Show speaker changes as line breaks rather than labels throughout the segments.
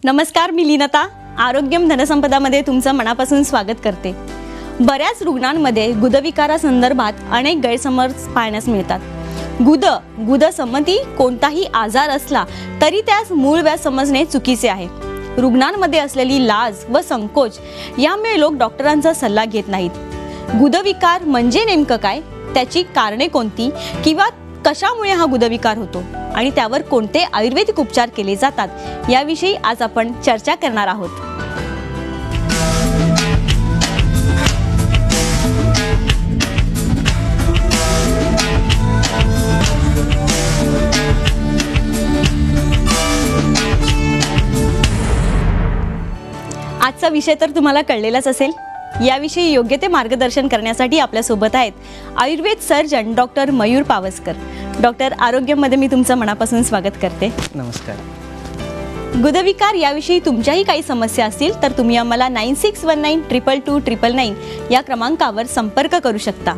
नमस्कार, मी लीनता. आरोग्यम धनसंपदामध्ये तुमचं मनापासून स्वागत करते. बऱ्याच रुग्णांमध्ये गुदविकारासंदर्भात अनेक गैरसमज पाहण्यास मिळतात. गुदसंमती कोणताही आजार असला तरी त्यास मूळ व्याध समजणे चुकीचे आहे. रुग्णांमध्ये असलेली लाज व संकोच यामुळे लोक डॉक्टरांचा सल्ला घेत नाहीत. गुदविकार म्हणजे नेमकं काय, त्याची कारणे कोणती किंवा कशामुळे हा गुदविकार होतो आणि त्यावर कोणते आयुर्वेदिक उपचार केले जातात याविषयी आज आपण चर्चा करणार आहोत. आजचा विषय तर तुम्हाला कळलेलाच असेल. याविषयी योग्य ते मार्गदर्शन करण्यासाठी आपल्यासोबत आहेत ayurveda surgeon doctor Mayur Pawaskar. Doctor, आरोग्यमध्ये मी तुमचं मनापासून स्वागत करते.
नमस्कार.
गुदविकार याविषयी तुमच्याही काही समस्या असतील तर तुम्ही आम्हाला 9619222999 या क्रमांकावर संपर्क करू शकता.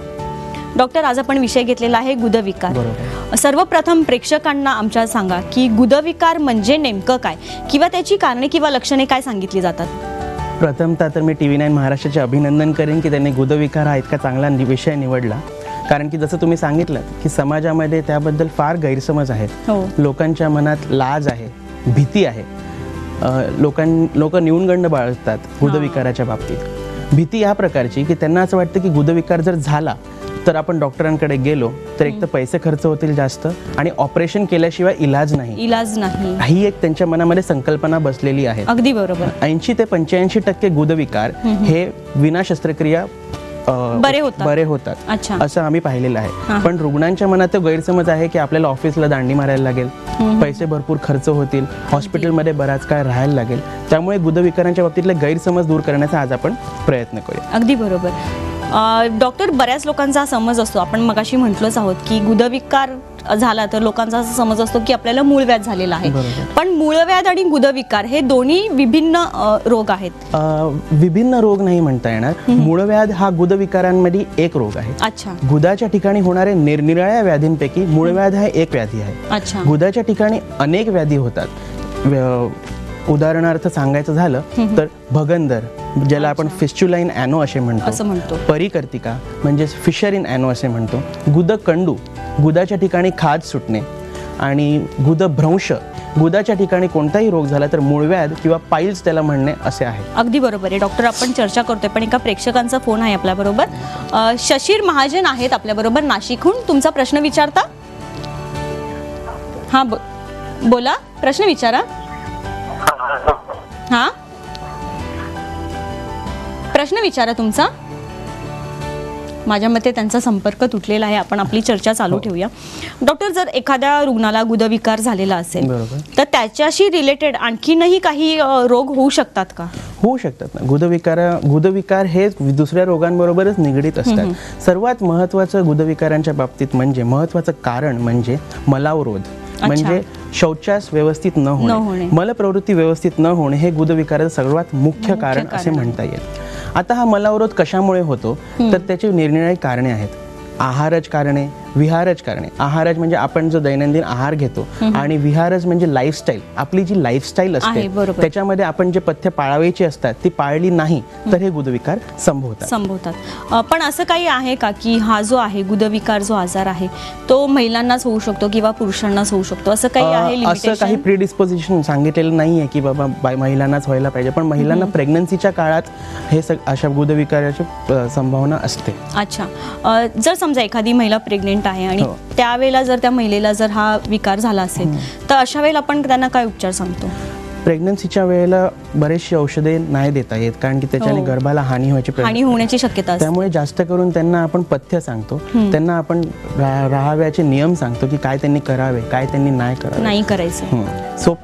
डॉक्टर, आज आपण विषय घेतलेला आहे गुदविकार. सर्वप्रथम प्रेक्षकांना आमच्या सांगा की गुदविकार म्हणजे नेमकं काय किंवा त्याची कारणे किंवा लक्षणे काय सांगितली जातात.
प्रथमतः तर मी TV9 महाराष्ट्राचे अभिनंदन करेन की त्यांनी गुदविकार हा इतका चांगला विषय निवडला. कारण की जसं तुम्ही सांगितलं की समाजामध्ये त्याबद्दल फार गैरसमज आहेत. लोकांच्या मनात लाज आहे, भीती आहे. लोक न्यूनगंड बाळगतात गुदविकाराच्या बाबतीत. भीती या प्रकारची की त्यांना असं वाटतं की गुदविकार जर झाला तर आपण डॉक्टरांकडे गेलो तर एक तर पैसे खर्च होतील जास्त आणि ऑपरेशन केल्याशिवाय इलाज नाही. ही एक त्यांच्या मनामध्ये संकल्पना बसलेली आहे.
अगदी बरोबर.
80 ते 85% गुदविकार हे विना शस्त्रक्रिया बरे होतात असं आम्ही पाहिलेलं आहे. पण रुग्णांच्या मनात गैरसमज आहे की आपल्याला ऑफिसला दांडी मारायला लागेल, पैसे भरपूर खर्च होतील, हॉस्पिटलमध्ये बराच काळ राहायला लागेल. त्यामुळे गुदविकारांच्या बाबतीतले गैरसमज दूर करण्याचा आज आपण प्रयत्न करूया.
अगदी बरोबर. डॉक्टर, बऱ्याच लोकांचा समज असतो, आपण मगाशी म्हटलोच आहोत की गुदविकार झाला तर लोकांचा असा समज असतो की आपल्याला मूळव्याध झालेला आहे. पण मूळव्याध आणि गुदविकार हे दोन्ही विभिन्न रोग आहेत.
विभिन्न रोग नाही म्हणता येणार. मूळव्याध हा गुदविकारांमध्ये एक रोग आहे.
अच्छा.
गुदाच्या ठिकाणी होणारे निरनिराळ्या व्याधींपैकी मूळव्याध हा एक व्याधी आहे.
अच्छा.
गुदाच्या ठिकाणी अनेक व्याधी होतात. उदाहरणार्थ सांगायचं झालं तर भगंदर, ज्याला आपण फिस्चुलाइन ॲनो असे म्हणतो, परिकर्तिका म्हणजे फिशर इन ॲनो असे म्हणतो, गुदकंडू, गुदाच्या ठिकाणी खाज सुटणे, आणि गुदभ्रंश, गुदाच्या ठिकाणी कोणताही रोग झाला तर मूळव्याध किंवा पाईल्स त्याला म्हणणे असे आहे.
अगदी बरोबर आहे डॉक्टर. आपण चर्चा करतोय पण एका प्रेक्षकांचा फोन आहे आपल्याबरोबर. शशीर महाजन आहेत आपल्याबरोबर नाशिकहून. तुमचा प्रश्न विचारता? हां, बोला, प्रश्न विचारा. हां, प्रश्न विचारा तुमचा. माझ्या मते त्यांचा संपर्क तुटलेला आहे. आपण आपली चर्चा चालू ठेवूया. डॉक्टर, जर एखाद्या रुग्णाला गुदविकार झालेला असेल तर त्याच्याशी रिलेटेड आणखीनही काही रोग होऊ शकतात का?
होऊ शकतात ना. गुदविकार हे दुसऱ्या रोगांबरोबरच निगडीत असतात. सर्वात महत्त्वाचं गुदविकारांच्या बाबतीत म्हणजे महत्त्वाचं कारण म्हणजे मलावरोध, म्हणजे शौचास व्यवस्थित न होणे, मलप्रवृत्ती व्यवस्थित न होणे हे गुदविकाराचं सर्वात मुख्य कारण असे म्हणता येईल. आता हा मलावरोध कशामुळे होतो तर त्याची निरनिराळी कारणे आहेत. आहारज कारणे, विहारज कारणे. आहारज म्हणजे आपण जो दैनंदिन आहार घेतो आणि विहारज म्हणजे लाईफस्टाईल. आपली जी लाईफस्टाईल असते त्याच्यामध्ये आपण जे पथ्य पाळावायची असतात ती पाळली नाही तर हे गुदविकार संभवतात.
पण असं काही आहे का की हा जो आहे गुदविकार जो आजार आहे तो महिलांनाच होऊ शकतो किंवा पुरुषांनाच होऊ शकतो, असं काही आहे?
असं काही प्रीडिस्पोजिशन सांगितलेलं नाहीये की बाबा महिलांनाच व्हायला पाहिजे. पण महिलांना प्रेग्नन्सीच्या काळात हे अशा गुदविकाराची संभावना असते.
अच्छा. जर समजा एखादी महिला प्रेग्नेंट आहे आणि त्यावेळेला जर त्या महिलेला जर हा विकार झाला असेल तर अशा वेळेला आपण त्यांना काय उपचार सांगतो?
प्रेग्नन्सीच्या वेळेला बरेचशी औषधे नाही देता येत कारण की त्याच्याने गर्भाला हानी
होण्याची शक्यता असते.
त्यामुळे जास्त करून त्यांना आपण पथ्य सांगतो, त्यांना आपण राहाव्याचे नियम सांगतो की काय त्यांनी करावे, काय त्यांनी नाही करायचं.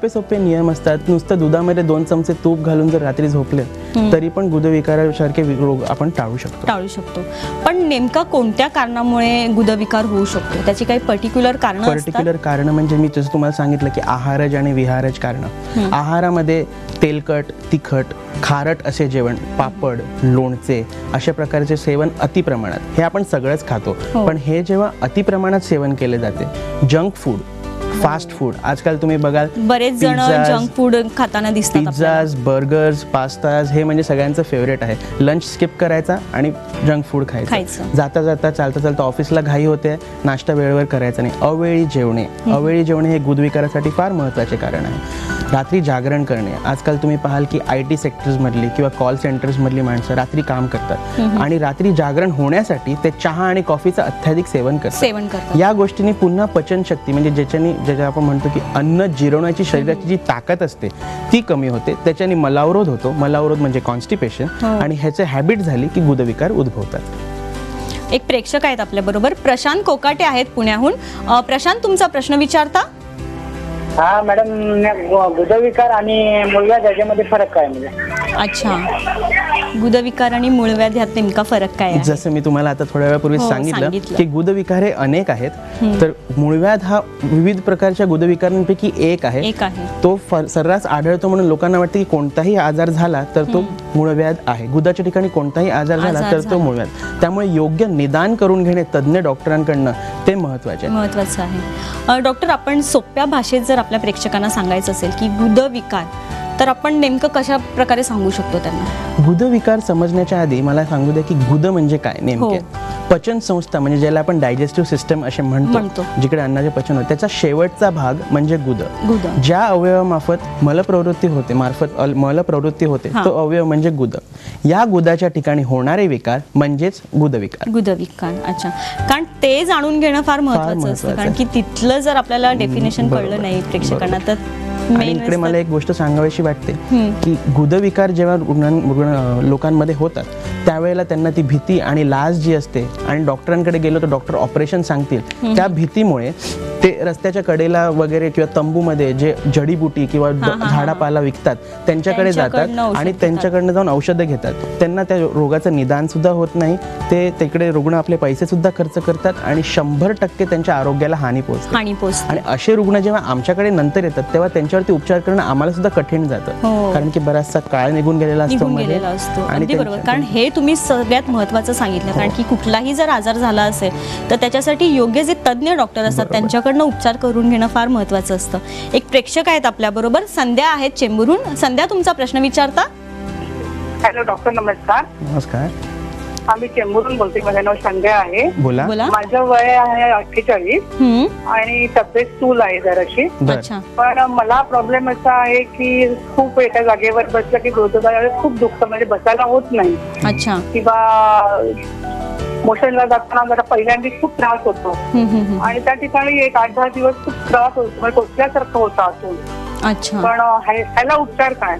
सोपे नियम असतात. नुसतं दुधामध्ये 2 चमचे तूप घालून जर रात्री झोपले तरी पण गुदविकारासारखे रोग आपण टाळू शकतो. पण नेमका कोणत्या कारणामुळे गुदविकार होऊ शकतो? त्याची काही पर्टिक्युलर कारण म्हणजे मी जसं तुम्हाला सांगितलं की आहारज आणि विहारज कारण. आहारामध्ये तेलकट, तिखट, खारट असे जेवण, पापड, लोणचे अशा प्रकारचे सेवन अति प्रमाणात, हे आपण सगळंच खातो. पण हे जेव्हा अति प्रमाणात सेवन केले जाते, जंक फूड, फास्ट फूड आजकाल तुम्ही बघाल
बरेच जण जंक फूड खाताना दिसतात आपल्याला.
पिझ्झाज, बर्गर्स, पास्ताज हे म्हणजे सगळ्यांचं फेवरेट आहे. लंच स्किप करायचा आणि जंक फूड खायचं. जाता जाता चालता चालता ऑफिसला घाई होते, नाश्ता वेळेवर करायचा नाही. अवेळी जेवणे हे गुदविकारासाठी फार महत्त्वाचे कारण आहे. रात्री जागरण करणे, आजकाल तुम्ही पाहाल की IT सेक्टर्समधली किंवा कॉल सेंटर्समधली माणसं रात्री काम करतात आणि रात्री जागरण होण्यासाठी ते चहा आणि कॉफीचं अत्याधिक सेवन करतात. या गोष्टींनी पुन्हा पचनशक्ती म्हणजे ज्याच्या आपण म्हणतो की अन्न जिरवण्याची शरीराची जी ताकद असते ती कमी होते. त्याच्याने मलावरोध होतो. मलावरोध म्हणजे कॉन्स्टिपेशन आणि ह्याचे हॅबिट झाली की गुदविकार उद्भवतात.
एक प्रेक्षक आहेत आपल्या बरोबर, प्रशांत कोकाटे आहेत पुण्याहून. प्रशांत, तुमचा प्रश्न विचारता.
हा मॅडम, गुदविकार आणि मूळव्याध याच्यामध्ये फरक काय म्हणजे?
अच्छा, गुदविकार आणि मूळव्याध यात नेमका फरक काय आहे?
जसं मी तुम्हाला आता थोड्या वेळापूर्वी सांगितलं की गुदविकार हे अनेक आहेत, तर मूळव्याध हा विविध प्रकारच्या गुदविकारांपैकी एक आहे. तो सर्रास आढळतो म्हणून लोकांना वाटतं की कोणताही आजार झाला तर तो मूळव्याध आहे. गुदाच्या ठिकाणी कोणताही आजार झाला तर तो मूळव्याध. त्यामुळे योग्य निदान करून घेणे तज्ञ डॉक्टरांकडनं ते महत्त्वाचं
आहे. डॉक्टर, आपण सोप्या भाषेत जर आपल्या प्रेक्षकांना सांगायचं असेल की गुदविकार, तर आपण नेमकं कशा प्रकारे सांगू शकतो त्यांना?
गुदविकार समजण्याच्या आधी मला सांगू द्या की गुद म्हणजे काय नेमके. पचन संस्था म्हणजे ज्याला आपण डायजेस्टिव्ह सिस्टम असे म्हणतो, जिकडे अन्नाचे पचन होते, त्याचा शेवटचा भाग म्हणजे गुद. ज्या अवयवामार्फत मलप्रवृत्ती होते तो अवयव म्हणजे गुद. या गुदाच्या ठिकाणी होणारे विकार म्हणजेच गुदविकार.
अच्छा, कारण ते जाणून घेणं फार महत्त्वाचं असतं, कारण की तिथलं जर आपल्याला डेफिनेशन कळलं नाही प्रेक्षकांना तर.
आणि इकडे मला एक गोष्ट सांगावीशी वाटते की गुदविकार जेव्हा लोकांमध्ये होतात त्यावेळेला त्यांना ती भीती आणि लाज जी असते आणि डॉक्टरांकडे गेलो तर डॉक्टर ऑपरेशन सांगतील, त्या भीतीमुळे ते रस्त्याच्या कडेला वगैरे किंवा तंबूमध्ये जे जडीबुटी किंवा झाडापाला विकतात त्यांच्याकडे जातात आणि त्यांच्याकडनं जाऊन औषधं घेतात. त्यांना त्या रोगाचं निदान सुद्धा होत नाही. ते तिकडे रुग्ण आपले पैसे सुद्धा खर्च करतात आणि 100% त्यांच्या आरोग्याला हानी पोहोचते. आणि असे रुग्ण जेव्हा आमच्याकडे नंतर येतात तेव्हा त्यांच्यावरती उपचार करणं आम्हाला सुद्धा कठीण जातं, कारण की बराचसा काळ निघून गेलेला असतो.
आणि बरोबर, कारण हे तुम्ही सगळ्यात महत्त्वाचं सांगितलं, कारण की कुठलाही जर आजार झाला असेल तर त्याच्यासाठी योग्य जे तज्ञ डॉक्टर असतात त्यांच्याकडनं उपचार करून घेणं फार महत्त्वाचं असतं. एक प्रेक्षक आहेत आपल्या बरोबर, संध्या आहेत चेंबूरहून. संध्या, तुमचा प्रश्न विचारता.
हॅलो डॉक्टर, नमस्कार.
नमस्कार.
आम्ही चेंबूरहून बोलते. माझं नाव संध्या आहे.
बोला.
माझं वय आहे 48 आणि तब्येत स्थूल आहे जराशी. पण मला प्रॉब्लेम असा आहे की खूप एका जागेवर बसलं की गुडघे खूप दुखतं, म्हणजे बसायला होत नाही.
अच्छा.
किंवा मोशनला जाताना जरा पहिल्यांदा खूप त्रास होतो आणि त्या ठिकाणी एक 8-10 दिवस खूप त्रास होतो, म्हणजे टोचल्यासारखं होतं असून.
अच्छा.
पण ह्याला उपचार काय?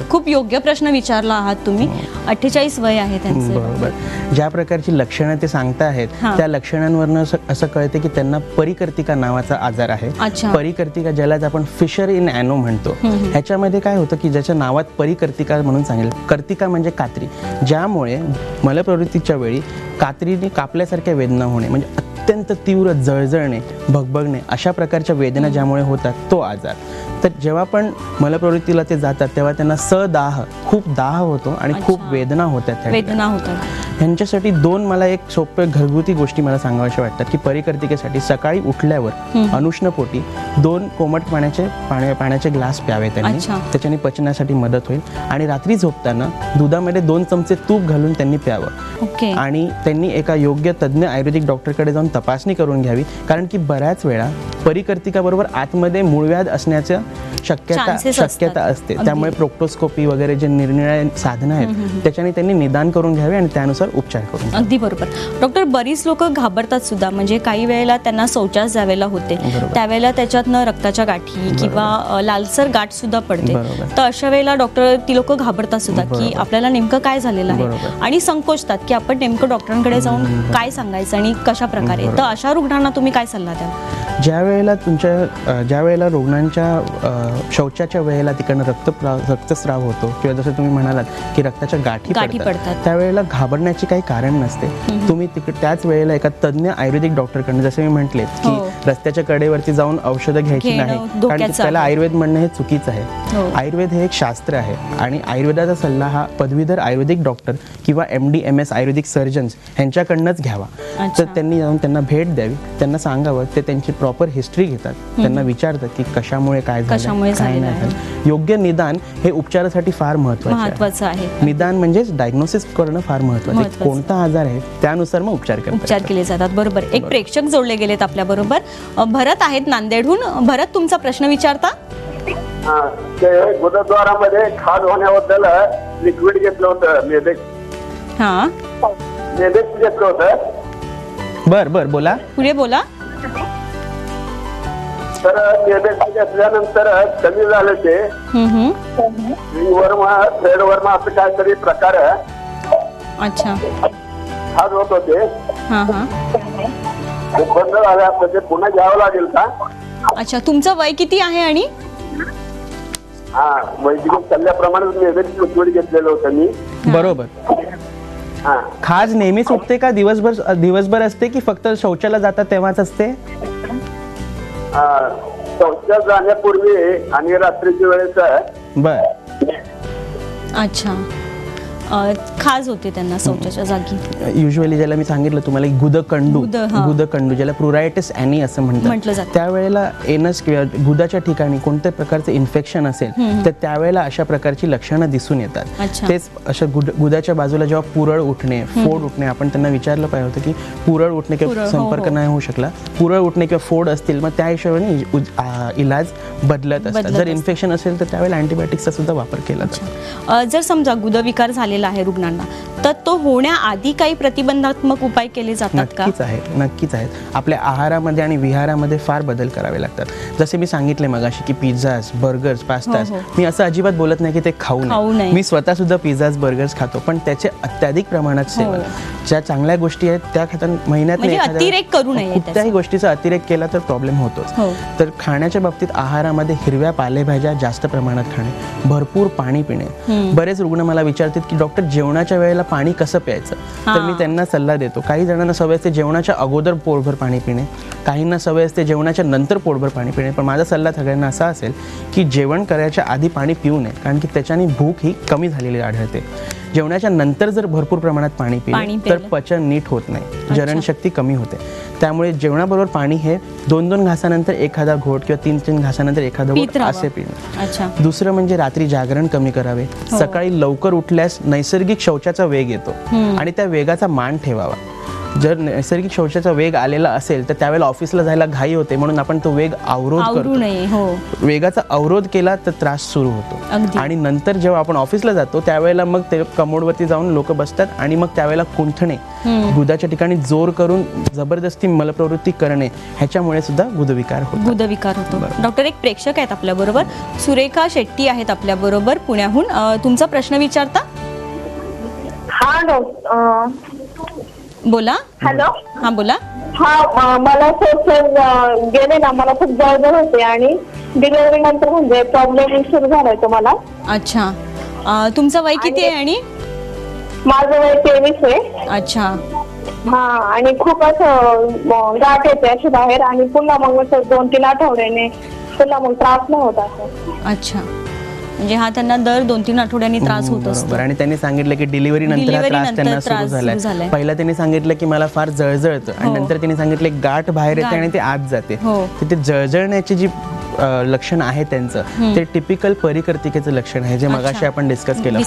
खूप योग्य प्रश्न विचारला आहात तुम्ही. 48 वय आहे त्यांचं.
बरोबर. ज्या प्रकारची लक्षणं ते सांगता आहेत त्या लक्षणांवरनं असं कळते की त्यांना परिकर्तिका नावाचा आजार आहे. परिकर्तिका ज्याला आपण फिशर इन ॲनो म्हणतो. ह्याच्यामध्ये काय होतं की ज्याच्या नावात परिकर्तिका म्हणून सांगितलं, कर्तिका म्हणजे कात्री, ज्यामुळे मलप्रवृत्तीच्या वेळी कात्रीने कापल्यासारख्या वेदना होणे, म्हणजे अत्यंत तीव्र जळजळणे, भगभगणे अशा प्रकारच्या वेदना ज्यामुळे होतात तो आजार. तर जेव्हा पण मलप्रवृत्तीला ते जातात तेव्हा त्यांना सदाह, खूप दाह होतो आणि खूप वेदना होतात. ह्यांच्यासाठी मला एक सोपे घरगुती गोष्टी मला सांगाव्याशा वाटतात की परिकर्तिकेसाठी सकाळी उठल्यावर अनुष्णपोटी 2 कोमट पाण्याचे ग्लास प्यावे त्यांनी. त्याच्याने पचनासाठी मदत होईल. आणि रात्री झोपताना दुधामध्ये 2 चमचे तूप घालून त्यांनी प्यावं. आणि त्यांनी एका योग्य तज्ञ आयुर्वेदिक डॉक्टरकडे जाऊन तपासणी करून घ्यावी, कारण की बऱ्याच वेळा परिकर्तिकाबरोबर आतमध्ये मूळव्याध असण्याच्या शक्यता असते. त्यामुळे प्रोक्टोस्कोपी वगैरे जे निरनिराळे साधनं आहेत त्याच्याने त्यांनी निदान करून घ्यावे आणि त्यानुसार उपचार करून.
अगदी बरोबर. डॉक्टर, बरीच लोक घाबरतात सुद्धा, म्हणजे काही वेळेला त्यांना शौचास जावेला होते, त्यावेळेला त्याच्यातनं रक्ताच्या गाठी किंवा लालसर गाठ सुद्धा पडते. तर अशा वेळेला डॉक्टर ती लोक घाबरतात सुद्धा की आपल्याला नेमकं काय झालेलं आहे आणि संकोचतात की आपण नेमकं डॉक्टरांकडे जाऊन काय सांगायचं आणि कशा प्रकारे. तर अशा रुग्णांना तुम्ही काय सल्ला द्याल?
ज्या वेळेला रुग्णांच्या शौचाच्या वेळेला तिकडनं रक्तस्राव होतो किंवा जसं तुम्ही म्हणालात की रक्ताच्या गाठी पडतात, त्यावेळेला घाबरण्याची काही कारण नसते. तुम्ही त्याच वेळेला एका तज्ञ आयुर्वेदिक डॉक्टरकडनं, जसे मी म्हटले की रस्त्याच्या कडेवरती जाऊन औषधं घ्यायची नाही, कारण त्याला आयुर्वेद म्हणणं हे चुकीचं आहे. आयुर्वेद हे एक शास्त्र आहे आणि आयुर्वेदाचा सल्ला हा पदवीधर आयुर्वेदिक डॉक्टर किंवा MD MS आयुर्वेदिक सर्जन्स यांच्याकडनंच घ्यावा. तर त्यांनी जाऊन त्यांना भेट द्यावी, त्यांना सांगावं, ते त्यांची प्रॉपर हिस्ट्री घेतात, त्यांना विचारतात की कशामुळे काय झालं, काय नाही झालं. योग्य निदान हे उपचारासाठी फार महत्त्वाचं आहे. निदान म्हणजेच डायग्नोसिस करणं फार महत्त्वाचं आहे. कोणता आजार आहे त्यानुसार मग उपचार
केले जातात. बरोबर. एक प्रेक्षक जोडले गेलेत आपल्या बरोबर. भरत आहेत नांदेडहून. भरत, तुमचा प्रश्न विचारता.
ते गुदद्वारामध्ये खाज होण्याबद्दल लिक्विड घेतलं होतं, मेदेक्स घेतलं होतं.
बर बोला,
पुढे बोला.
तर मेदेक्स घेतल्यानंतर कमी झालं ते वर्मा थ्रेड वर्मा असं काहीतरी प्रकार खाज होत होते. बंद झाल्या म्हणजे पुन्हा घ्यावं लागेल का?
अच्छा, तुमचं वय किती आहे? आणि
वैद्यकीय सल्ल्याप्रमाणे लिक्विड घेतलेलं होतं मी.
बरोबर. खाज नेहमी सुटते का? दिवसभर असते की फक्त शौचाला जातात तेव्हाच असते?
शौचाला जाण्यापूर्वी आणि रात्रीच्या वेळेस.
बर.
अच्छा, खाज होते त्यांना शौचाच्या जागी.
युजली ज्याला मी सांगितलं तुम्हाला गुदकंडू ज्याला प्रुरायटिस ॲनी असं म्हटलं जातं, त्यावेळेला एनस किंवा गुदाच्या ठिकाणी कोणत्या प्रकारचं इन्फेक्शन असेल तर त्यावेळेला अशा प्रकारची लक्षणं दिसून येतात. तेच अशा गुदाच्या बाजूला जेव्हा पुरळ उठणे, फोड उठणे, आपण त्यांना विचारलं पाहिजे होतं की पुरळ उठणे किंवा संपर्क नाही होऊ शकला, पुरळ उठणे किंवा फोड असतील मग त्या हिशोबाने इलाज बदलत असतात. जर इन्फेक्शन असेल तर त्यावेळेला अँटीबायोटिक्सचा सुद्धा वापर केला जातो.
जर समजा गुदविकार झालेला आहे रुग्णांना, तर तो होण्याआधी काही प्रतिबंधात्मक उपाय केले जातात का?
नक्कीच आहेत. आपल्या आहारामध्ये आणि विहारामध्ये फार बदल करावे लागतात. जसे मी सांगितले मगाशी की पिझ्झाज, बर्गर्स, पास्ताज, मी असं अजिबात बोलत नाही की ते खाऊ नये. मी स्वतः सुद्धा पिझ्झाज, बर्गर्स खातो, पण त्याचे अत्याधिक प्रमाणात सेवन. ज्या चांगल्या गोष्टी आहेत त्या खाताना महिन्यात
अतिरेक करू नये.
कुठल्याही गोष्टीचा अतिरेक केला तर प्रॉब्लेम होतोच. तर खाण्याच्या बाबतीत आहारामध्ये हिरव्या पालेभाज्या जास्त प्रमाणात खाणे, भरपूर पाणी पिणे. बरेच रुग्ण मला विचारतात की डॉक्टर जेवणाच्या वेळेला पाणी कसं प्यायचं, तर मी त्यांना सल्ला देतो. काही जणांना सवय असते जेवणाच्या अगोदर पोटभर पाणी पिणे, काहींना सवय असते जेवणाच्या नंतर पोटभर पाणी पिणे. पण माझा सल्ला सगळ्यांना असा असेल की जेवण करायच्या आधी पाणी पिऊ नये, कारण की त्याच्याने भूक ही कमी झालेली आढळते. जेवणाच्या नंतर जर भरपूर प्रमाणात पाणी पिले तर पचन नीट होत नाही, जरणशक्ती कमी होते. त्यामुळे जेवणाबरोबर पाणी हे 2-2 घासानंतर एखादा घोट किंवा 3-3 घासानंतर एखादा घोट असे पिणे. दुसरं म्हणजे रात्री जागरण कमी करावे. सकाळी लवकर उठल्यास नैसर्गिक शौचाचा वेग येतो आणि त्या वेगाचा मान ठेवावा. जर नैसर्गिक शौचाचा वेग आलेला असेल तर त्यावेळेला ऑफिसला जायला घाई होते, म्हणून आपण तो वेग अवरोध करतो. वेगाचा अवरोध केला तर त्रास सुरू होतो आणि नंतर जेव्हा आपण ऑफिसला जातो त्यावेळेला मग ते कमोडवरती जाऊन लोक बसतात आणि मग त्यावेळेला कुंठणे, गुदाच्या ठिकाणी जोर करून जबरदस्ती मलप्रवृत्ती करणे, ह्याच्यामुळे सुद्धा गुदविकार होतो.
डॉक्टर, एक प्रेक्षक आहेत आपल्या बरोबर, सुरेखा शेट्टी आहेत आपल्या बरोबर पुण्याहून. तुमचा प्रश्न विचारता. बोला.
हॅलो.
हा बोला.
मला गेले ना, मला खूप जळजळ होते आणि डिलिव्हरी नंतर म्हणजे प्रॉब्लेम सुरू झालाय तुम्हाला.
अच्छा, तुमचं वय किती आहे? आणि
माझं वय 23 आहे.
अच्छा.
आणि खूप असं गाठ येते अशी बाहेर आणि पुन्हा मग 2-3 आठवड्याने पुन्हा मग त्रास नाही होत असं.
अच्छा, म्हणजे हा त्यांना दर 2-3 आठवड्यांनी त्रास होत असतो.
आणि त्यांनी सांगितलं की डिलिव्हरी नंतर हा त्रास त्यांना सुरू झालाय. पहिला त्यांनी सांगितलं की मला फार जळजळतं आणि नंतर त्यांनी सांगितलं गाठ बाहेर येते आणि ते आत जाते. ते जळजळण्याची जी लक्षण आहे त्यांचं ते टिपिकल परिकर्तिकेचं लक्षण आहे, जे मगाशी आपण डिस्कस केलं.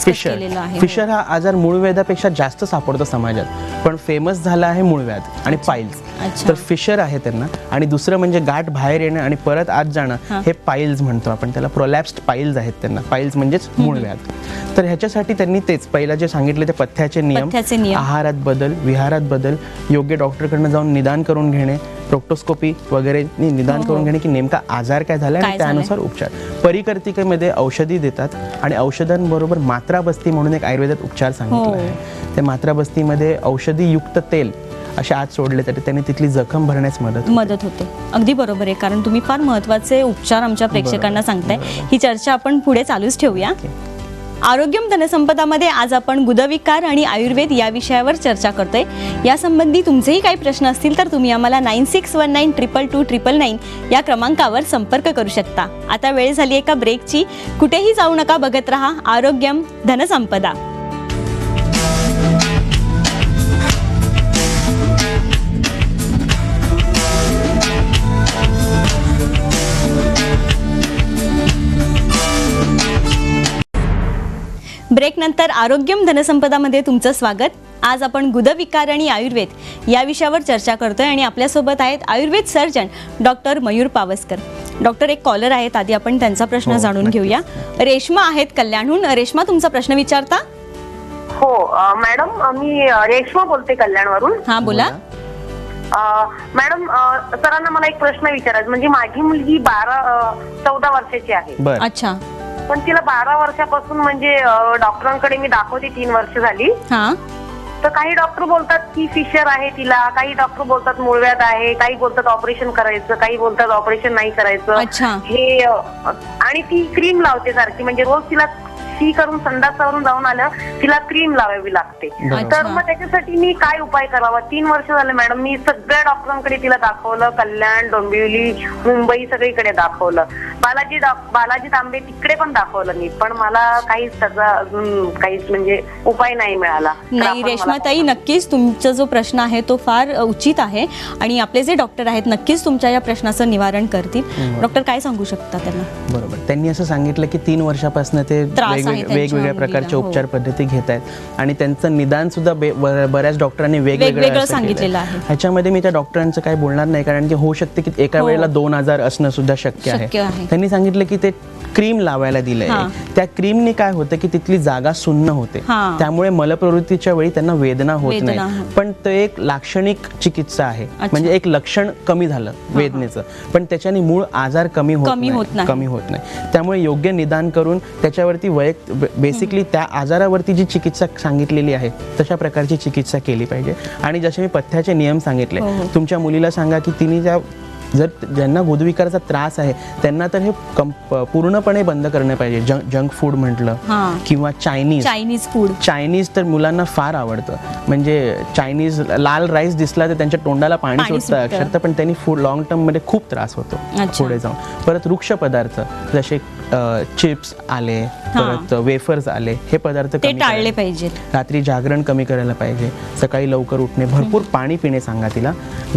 फिशर हा आजार मूळव्याधापेक्षा जास्त सापडतो समाजात, पण फेमस झाला आहे मूळव्याध आणि पाईल्स. तर फिशर आहे त्यांना. आणि दुसरं म्हणजे गाठ बाहेर येणं आणि परत आत जाणं, हे पाईल्स म्हणतो आपण त्याला. प्रोलॅप्स्ड पाईल्स आहेत त्यांना. पाईल्स म्हणजेच मूळव्याध. तर ह्याच्यासाठी त्यांनी तेच पहिला जे सांगितले ते पथ्याचे नियम, आहारात बदल, विहारात बदल, योग्य डॉक्टरकडनं जाऊन निदान करून घेणे, प्रोक्टोस्कोपी वगैरे निदान करून घेणे की नेमका आजार काय झाला आणि त्यानुसार उपचार. परिकर्तिकेमध्ये औषधी देतात आणि औषधांबरोबर मात्रा बस्ती म्हणून एक आयुर्वेदात उपचार सांगितला आहे. त्या मात्रा बस्तीमध्ये औषधी युक्त तेल असे आत सोडले तरी त्यांनी तिथली जखम भरण्यास मदत
होते. अगदी बरोबर आहे, कारण तुम्ही फार महत्त्वाचे उपचार आमच्या प्रेक्षकांना सांगताय. ही चर्चा आपण पुढे चालूच ठेवूया. आरोग्यम धनसंपदामध्ये आज आपण गुदविकार आणि आयुर्वेद या विषयावर चर्चा करतोय. यासंबंधी तुमचेही काही प्रश्न असतील तर तुम्ही आम्हाला 9619222999 या क्रमांकावर संपर्क करू शकता. आता वेळ झाली एका ब्रेकची. कुठेही जाऊ नका, बघत रहा आरोग्यम धनसंपदा. ब्रेक नंतर आरोग्यम धनसंपदामध्ये तुमचं स्वागत. आज आपण गुदविकार आणि आयुर्वेद या विषयावर चर्चा करतोय आणि आपल्यासोबत आहेत ayurveda surgeon doctor Mayur Pawaskar. Doctor, एक कॉलर आहेत, आधी आपण त्यांचा प्रश्न जाणून घेऊया. रेश्मा आहेत कल्याणहून. रेश्मा, तुमचा प्रश्न विचारता?
हो मॅडम, मी रेश्मा बोलते कल्याणवरून.
हा, बोला.
मॅडम, सरांना मला एक प्रश्न विचारायचा. म्हणजे माझी मुलगी 14 वर्षाची आहे.
अच्छा.
पण तिला 12 वर्षापासून म्हणजे डॉक्टरांकडे मी दाखवते, 3 वर्ष झाली.
हा.
तर काही डॉक्टर बोलतात की फिशर आहे तिला, काही डॉक्टर बोलतात मूळव्याध आहे, काही बोलतात ऑपरेशन करायचं, काही बोलतात ऑपरेशन नाही करायचं. हे आणि ती क्रीम लावते सारखी, म्हणजे रोज तिला शी करून संडासावरून जाऊन आलं तिला क्रीम लावावी लागते. तर मग त्याच्यासाठी मी काय उपाय करावा? 3 वर्ष झाले मॅडम, मी सगळ्या डॉक्टरांकडे तिला दाखवलं, कल्याण, डोंबिवली, मुंबई सगळीकडे दाखवलं. बालाजी तांबे तिकडे पण दाखवलं मी, पण मला काहीच त्याचा अजून काहीच म्हणजे उपाय नाही मिळाला.
नाही रेश्माताई, नक्कीच तुमचा जो प्रश्न आहे तो फार उचित आहे आणि आपले जे डॉक्टर आहेत नक्कीच तुमच्या या प्रश्नाचं निवारण करतील. डॉक्टर, काय सांगू शकता त्यांना?
बरोबर, त्यांनी असं सांगितलं की 3 वर्षापासून ते वेगवेगळ्या प्रकारच्या उपचार पद्धती घेत आहेत आणि त्यांचं निदान सुद्धा बऱ्याच डॉक्टरांनी वेगवेगळं सांगितलेलं आहे. ह्याच्यामध्ये मी त्या डॉक्टरांचं काही बोलणार नाही, कारण की होऊ शकते की एका वेळेला 2 आजार असणं सुद्धा शक्य आहे. त्यांनी सांगितलं की ते क्रीम लावायला दिलंय. त्या क्रीमने काय होतं की तिथली जागा सुन्न होते, त्यामुळे मलप्रवृत्तीच्या वेळी त्यांना वेदना होत नाही. पण ते एक लाक्षणिक चिकित्सा आहे, म्हणजे एक लक्षण कमी झालं वेदनेचं, पण त्याच्याने मूळ आजार कमी होत नाही. त्यामुळे योग्य निदान करून त्याच्यावरती बेसिकली त्या आजारावरती जी चिकित्सा सांगितलेली आहे तशा प्रकारची चिकित्सा केली पाहिजे. आणि जसे मी पथ्याचे नियम सांगितले, तुमच्या मुलीला सांगा की तिने जर ज्यांना गुदविकाराचा त्रास आहे त्यांना तर हे पूर्णपणे बंद करणे पाहिजे. जंक फूड म्हटलं किंवा चायनीज तर मुलांना फार आवडतं. म्हणजे चायनीज लाल राईस दिसला तर त्यांच्या तोंडाला पाणी सुटतं अक्षरशः, पण त्यांनी लॉंग टर्म मध्ये खूप त्रास होतो पुढे जाऊन. परत वृक्ष पदार्थ जसे चिप्स आले, परत वेफर्स आले, हे पदार्थ टाळले पाहिजेत. रात्री जागरण कमी करायला पाहिजे, सकाळी लवकर उठणे, भरपूर पाणी पिणे सांगा तिला.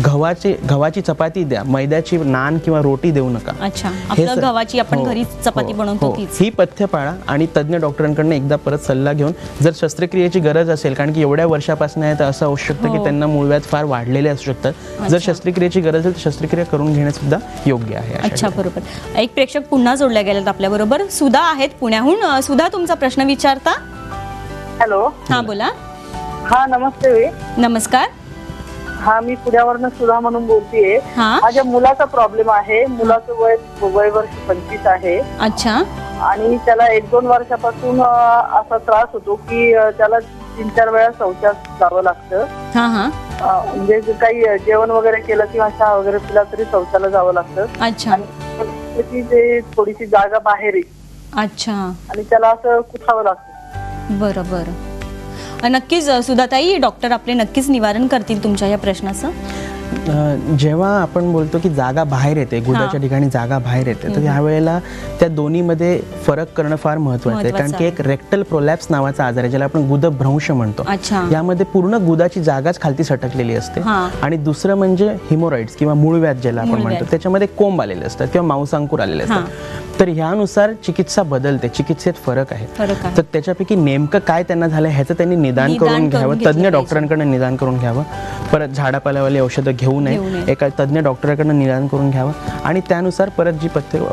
गव्हाची चपाती द्या, मैद्याची नान किंवा रोटी देऊ नका.
गव्हाची आपण घरी चपाती बनवतो
ही पथ्य पाळा आणि तज्ञ डॉक्टरांकडून एकदा परत सल्ला घेऊन, जर शस्त्रक्रियेची गरज असेल, कारण की एवढ्या वर्षापासून आहे तर असं होऊ शकतं की त्यांना मूळव्याध फार वाढलेले असू शकतात. जर शस्त्रक्रियेची गरज असेल तर शस्त्रक्रिया करून घेणे सुद्धा योग्य आहे.
अच्छा, बरोबर. एक प्रेक्षक पुन्हा जोडल्या गेलेत आपल्या बरोबर. सुधा आहेत पुण्याहून. सुधा, तुमचा प्रश्न विचारता?
हॅलो.
हा, बोला.
हा, नमस्ते.
नमस्कार.
हा, मी पुण्यावरनं सुधा म्हणून बोलतेय. माझ्या मुलाचा प्रॉब्लेम आहे. मुलाचं वय वर्ष 25 आहे.
अच्छा.
आणि त्याला 1-2 वर्षापासून असा त्रास होतो की त्याला 3-4 वेळा शौचास जावं लागतं. म्हणजे काही जेवण वगैरे केलं किंवा चहा वगैरे पिला तरी शौचाला जावं लागतं.
अच्छा.
ते थोडीशी जागा बाहेर आहे.
अच्छा.
आणि त्याला असं कुठावं लागतं.
बरोबर. नक्कीच सुधाताई, डॉक्टर आपले नक्कीच निवारण करतील तुमच्या या प्रश्नाचं.
जेव्हा आपण बोलतो की जागा बाहेर येते, गुदाच्या ठिकाणी जागा बाहेर येते, तर यावेळेला त्या दोन्हीमध्ये फरक करणं फार महत्त्वाचं आहे. कारण की एक रेक्टल प्रोलॅप्स नावाचा आजार आहे, ज्याला आपण गुदभ्रंश म्हणतो. यामध्ये पूर्ण गुदाची जागाच खालती सटकलेली असते. आणि दुसरं म्हणजे हिमोरॉइड्स किंवा मूळव्याध ज्याला आपण म्हणतो, त्याच्यामध्ये कोंब आलेले असतात किंवा मांसांकुर आलेले असतात. तर ह्यानुसार चिकित्सा बदलते, चिकित्सेत फरक आहे. तर त्याच्यापैकी नेमकं काय त्यांना झालं ह्याचं त्यांनी निदान करून घ्यावं, तज्ञ डॉक्टरांकडे निदान करून घ्यावं. परत झाडापाल्यावाली औषधं घेऊ नये, एका तज्ञ डॉक्टरांकडून निदान करून घ्यावं. आणि त्यानुसार परत जी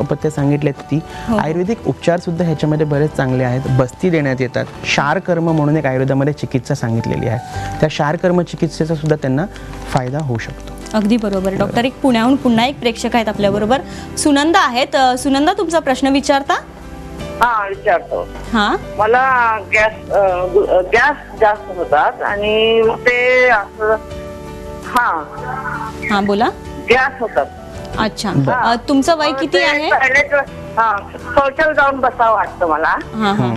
पथ्य सांगितलेत ती आयुर्वेदिक उपचार सुद्धा ह्याच्यामध्ये बरेच चांगले आहेत. बस्ती देण्यात येतात. क्षारकर्म म्हणून एक आयुर्वेदामध्ये चिकित्सा सांगितलेली आहे, त्या क्षारकर्म चिकित्सेचा सुद्धा त्यांना फायदा होऊ शकतो.
अगदी बरोबर. डॉक्टर, एक पुण्याहून पुन्हा एक प्रेक्षक आहेत आपल्या बरोबर. सुनंदा आहेत. सुनंदा, तुमचा प्रश्न विचारता?
हा, विचारतो.
मला गॅस जास्त होतात आणि ते असं
हा बोला.
गॅस होतात.
अच्छा, तुमचं वय किती आहे?
शौचालय जाऊन बसावं वाटतं मला.
हा हा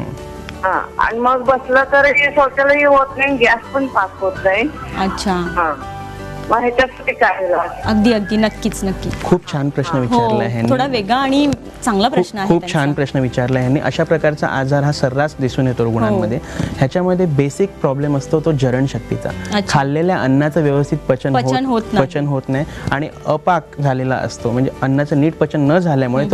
हा, आणि मग बसलं तर हे शौचालय होत नाही, गॅस पण पास होत नाही.
अच्छा,
हा, मग ह्याच्यासाठी काय इलाज?
अगदी अगदी नक्कीच नक्की.
खूप छान प्रश्न विचारला आहे.
थोडा वेगळा आणि चांगला प्रश्न आहे.
खूप छान प्रश्न विचारला आहे. अशा प्रकारचा आजार हा सर्रास दिसून येतो रुग्णांमध्ये. ह्याच्यामध्ये बेसिक प्रॉब्लेम असतो तो जरणशक्तीचा. खाल्लेल्या अन्नाचं व्यवस्थित पचन होत नाही आणि अपाक झालेला असतो. म्हणजे अन्नाचं नीट पचन न झाल्यामुळे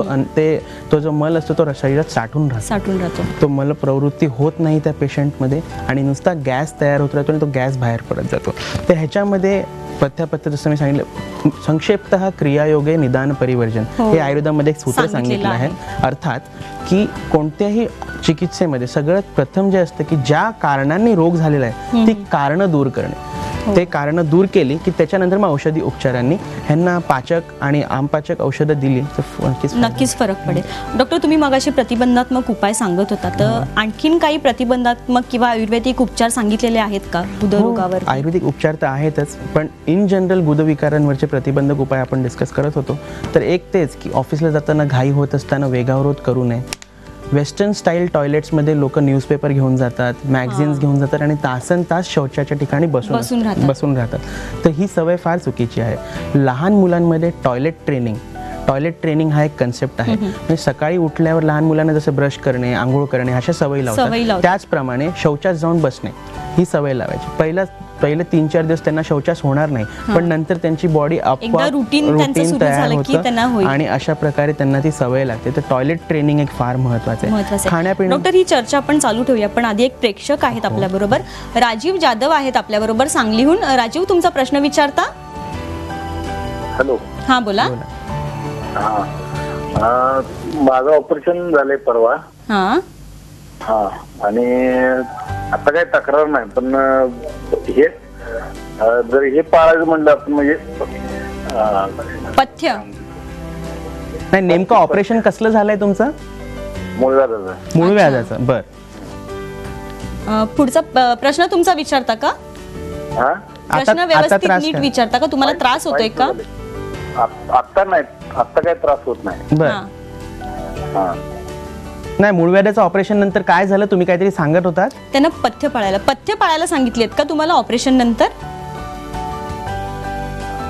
तो जो मल असतो तो शरीरात साठून राहतो. तो मल प्रवृत्ती होत नाही त्या पेशंटमध्ये आणि नुसता गॅस तयार होत राहतो आणि तो गॅस बाहेर पडत जातो. तर ह्याच्यामध्ये पथ्य जसं मी सांगितलं, संक्षिप्तः क्रियायोगे निदान परिवर्जन हे आयुर्वेदामध्ये एक सूत्र सांगितलं आहे. अर्थात की कोणत्याही चिकित्सेमध्ये सगळ्यात प्रथम जे असतं की ज्या कारणांनी रोग झालेला आहे ती कारणं दूर करणे. ते कारणं दूर केली की त्याच्यानंतर मग औषधी उपचारांनी ह्यांना पाचक आणि आमपाचक औषधं दिली तर
नक्कीच फरक पडेल. डॉक्टर, तुम्ही मगाशी प्रतिबंधात्मक उपाय सांगत होता, तर आणखीन काही प्रतिबंधात्मक किंवा आयुर्वेदिक उपचार सांगितलेले आहेत का गुदरोगावर?
आयुर्वेदिक उपचार तर आहेतच, पण इन जनरल गुदविकारांवरचे प्रतिबंधक उपाय आपण डिस्कस करत होतो. तर एक तेच की ऑफिसला जाताना घाई होत असताना वेगावरोध करू नये. वेस्टर्न स्टाईल टॉयलेट्समध्ये लोक न्यूजपेपर घेऊन जातात, मॅगझिन्स घेऊन जातात आणि तासन तास शौचाच्या ठिकाणी बसून राहतात. तर ही सवय फार चुकीची आहे. लहान मुलांमध्ये टॉयलेट ट्रेनिंग हा एक कन्सेप्ट आहे. म्हणजे सकाळी उठल्यावर लहान मुलांना जसं ब्रश करणे, आंघोळ करणे अशा सवयी लावतात, त्याचप्रमाणे शौचास जाऊन बसणे ही सवय लावायची. पहिले 3-4 दिवस त्यांना शौचास होणार नाही, पण नंतर त्यांची बॉडी आपोआप रुटीन तयार होतं आणि अशा प्रकारे त्यांना ती सवय लागते. तर टॉयलेट ट्रेनिंग एक फार महत्वाचं आहे. खाण्यापिण्या.
डॉक्टर, ही चर्चा आपण चालू ठेवूया, पण आधी एक प्रेक्षक आहेत आपल्या बरोबर. राजीव जाधव आहेत आपल्या बरोबर सांगलीहून. राजीव, तुमचा प्रश्न विचारता?
हॅलो.
हा बोला.
माझं ऑपरेशन झालंय परवा. आणि आता काही तक्रार नाही, पण हे जर हे पाळायचं म्हणलं आपण म्हणजे
पथ्य
नाही. नेमकं ऑपरेशन कसलं झालंय तुमचं? मूळव्याधाचं. बर,
पुढचा प्रश्न तुमचा विचारता का? प्रश्न व्यवस्थित नीट विचारता का? तुम्हाला त्रास होतोय का?
आता नाही, आता काही त्रास होत नाही.
बर. नाही, मूळव्याधाचं ऑपरेशन नंतर काय झालं? तुम्ही काहीतरी सांगत होतात.
त्यांना पथ्य पाळायला सांगितलेत का तुम्हाला ऑपरेशन नंतर?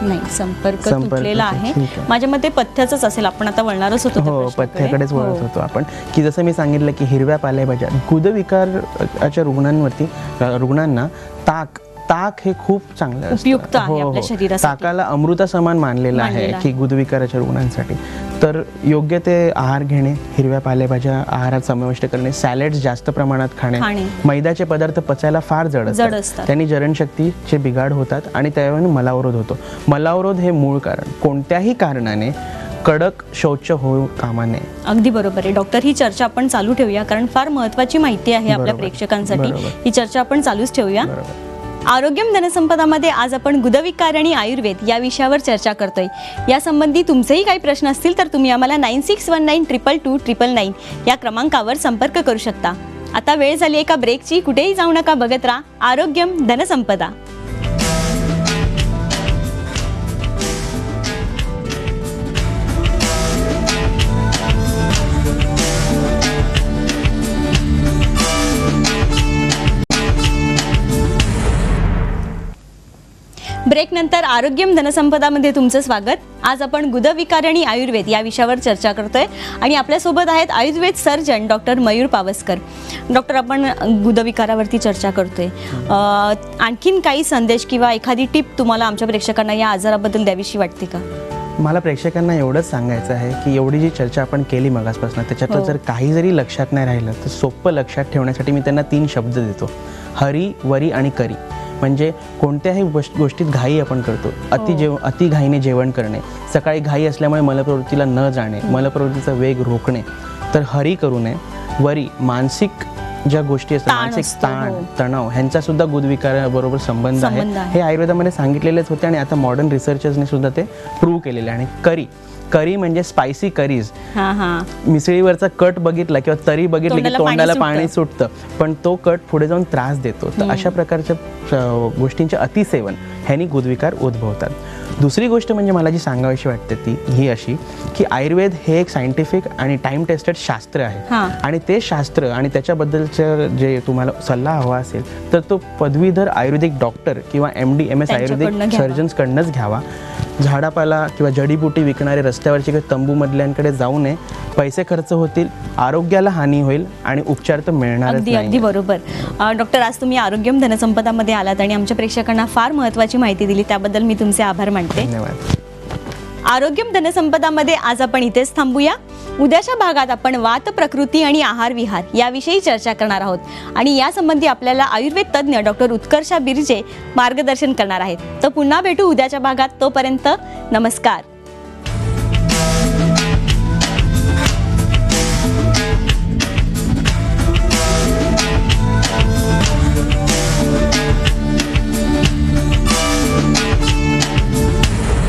नाही, संपर्क तुटलेला आहे. माझ्या मते पथ्याचंच असेल. आपण आता वळणारच होतो.
हो, पथ्याकडेच वळत होतो आपण. की जसं मी सांगितलं की हिरव्या पालेभाज्या, गुदविकाराच्या रुग्णांना ताक हे खूप चांगलं
उपयुक्त आहे आपल्या शरीरासाठी.
ताकाला अमृता समान मानलेलं आहे की गुदविकाराच्या रुग्णांसाठी. तर योग्य ते आहार घेणे, हिरव्या पालेभाज्या आहारात समाविष्ट करणे, सॅलड्स जास्त प्रमाणात खाणे, मैद्याचे पदार्थ पचायला फार जड असतात, त्यांनी जरणशक्तीचे बिघाड होतात आणि त्यामुळे मलावरोध होतो. मलावरोध हे मूळ कारण. कोणत्याही कारणाने कडक शौच होऊ कामा नये.
अगदी बरोबर आहे डॉक्टर. ही चर्चा आपण चालू ठेवूया, कारण फार महत्वाची माहिती आहे आपल्या प्रेक्षकांसाठी. ही चर्चा आपण चालूच ठेवूया. आरोग्यम धनसंपदामध्ये आज आपण गुदविकार आणि आयुर्वेद या विषयावर चर्चा करतोय. यासंबंधी तुमचेही काही प्रश्न असतील तर तुम्ही आम्हाला 9619222999 या क्रमांकावर संपर्क करू शकता. आता वेळ झाली एका ब्रेकची. कुठेही जाऊ नका, बघत राहा आरोग्यम धनसंपदा. ब्रेक नंतर आरोग्यम धनसंपदामध्ये तुमचं स्वागत. आज आपण गुदविकार आणि आयुर्वेद या विषयावर चर्चा करतोय आणि आपल्यासोबत आहेत ayurveda surgeon doctor Mayur Pawaskar. Doctor, आपण गुदविकारावरती चर्चा करतोय. आणखीन काही संदेश किंवा एखादी टिप तुम्हाला आमच्या प्रेक्षकांना या आजाराबद्दल द्यावीशी वाटते का?
मला प्रेक्षकांना एवढंच सांगायचं आहे की एवढी जी चर्चा आपण केली मगासपासून, त्याच्यातलं जर काही जरी लक्षात नाही राहिलं तर सोपं लक्षात ठेवण्यासाठी मी त्यांना 3 शब्द देतो: हरी, वरी आणि करी. म्हणजे कोणत्याही गोष्टीत घाई आपण करतो. अति घाईने जेवण करणे, सकाळी घाई असल्यामुळे मलप्रवृत्तीला न जाणे, मलप्रवृत्तीचा वेग रोखणे. तर हरी करू नये. वरी, मानसिक ज्या गोष्टी असतात, मानसिक ताण, तणाव, ह्यांचा सुद्धा गुदविकाराबरोबर संबंध आहे. हे आयुर्वेदामध्ये सांगितलेलेच होते आणि आता मॉडर्न रिसर्चर्सने सुद्धा ते प्रूव्ह केलेले आहे. आणि करी, करी म्हणजे स्पायसी करीज,
हा हा
मिसळीवरचा कट बघितला किंवा तरी बघितली की
तोंडाला
तोंडाला पाणी सुटतं, पण तो कट पुढे जाऊन त्रास देतो. तर अशा प्रकारच्या गोष्टींचे अतिसेवन ह्यानी गुदविकार उद्भवतात. दुसरी गोष्ट म्हणजे मला जी सांगावीशी वाटते ती ही अशी की आयुर्वेद हे एक सायंटिफिक आणि टाइम टेस्टेड शास्त्र आहे, आणि ते शास्त्र आणि त्याच्याबद्दलचं जे तुम्हाला सल्ला हवा असेल तर तो पदवीधर आयुर्वेदिक डॉक्टर किंवा MD MS आयुर्वेदिक सर्जन्सकडनंच घ्यावा. झाडापाला किंवा जडीबुटी विकणारे रस्त्यावरचे काही तंबूमधल्यांकडे जाऊ नये. पैसे खर्च होतील, आरोग्याला हानी होईल आणि उपचार तर मिळणारच नाही.
अगदी बरोबर. डॉक्टर, आज तुम्ही आरोग्यम धनसंपदामध्ये आलात आणि आमच्या प्रेक्षकांना फार महत्त्वाची माहिती दिली, त्याबद्दल मी तुमचे आभार मानते.
धन्यवाद.
आरोग्यम धनसंपदामध्ये आज आपण इथेच थांबूया. उद्याच्या भागात आपण वात प्रकृती आणि आहार विहार याविषयी चर्चा करणार आहोत आणि यासंबंधी आपल्याला आयुर्वेद तज्ज्ञ डॉक्टर उत्कर्षा बिर्जे मार्गदर्शन करणार आहेत. तर पुन्हा भेटू उद्याच्या भागात. तोपर्यंत नमस्कार.